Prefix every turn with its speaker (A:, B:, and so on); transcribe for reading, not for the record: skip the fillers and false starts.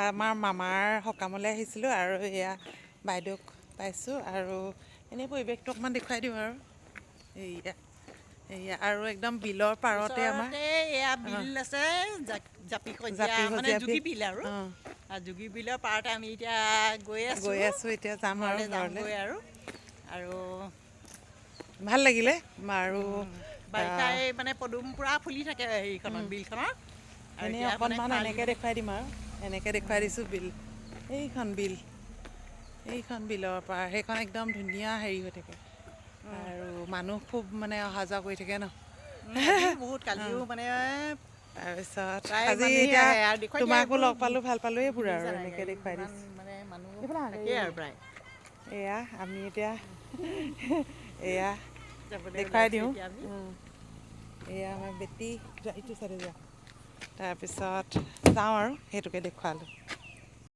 A: আমাৰ মামাৰ সকামলৈ আহিছিলোঁ আৰু এয়া বাইদেউক পাইছোঁ আৰু এনেই পৰিৱেশটো অকণমান দেখুৱাই দিওঁ আৰু এয়া আৰু একদম বিলৰ পাৰতে আমাৰ
B: এয়া বিল আছে জাপি সজিয়া মানে যোগী বিল আৰু যোগী বিলৰ পাৰতে আমি এতিয়া গৈ আছোঁ
A: এতিয়া যাম আৰু ঘৰলৈ
B: আৰু
A: ভাল লাগিলে আৰু
B: বাৰিষাই মানে পদুম পূৰা ফুলি থাকে হেৰিখনত বিলখনত আৰু
A: এনেই
B: এতিয়া মানে
A: অকণমান
B: খৰালি
A: এনেকৈ দেখুৱাই দিম আৰু এনেকৈ দেখুৱাই দিছোঁ বিল এইখন বিলৰ পাৰ সেইখন একদম ধুনীয়া হেৰি হৈ থাকে আৰু মানুহ খুব মানে অহা যোৱা কৰি থাকে ন
B: আজিও বহুত কালিও মানে
A: তাৰপিছত
B: প্ৰায়
A: আজি
B: মানুহেই
A: এতিয়া
B: আহে আৰু দেখুৱাই দিয়া
A: তোমাকো
B: এইবোৰ
A: লগ পালোঁ ভাল পালোঁ এইবোৰ
B: দেখিছা
A: আৰু
B: নাই
A: এনেকৈ
B: গাড়ী
A: দেখুৱাই
B: কিমান
A: দিছোঁ
B: মানে মানুহ
A: এইফালে
B: থাকেই আৰু প্ৰায়
A: এয়া আমি এতিয়া এয়া
B: যাবলৈ
A: দেখুৱাই
B: ওলাইছোঁ
A: দিওঁ
B: এতিয়া আমি
A: এয়া আমাৰ বেটী ইটো চাইডে যোৱা তাৰপিছত যাওঁ আৰু সেইটোকে দেখুৱালোঁ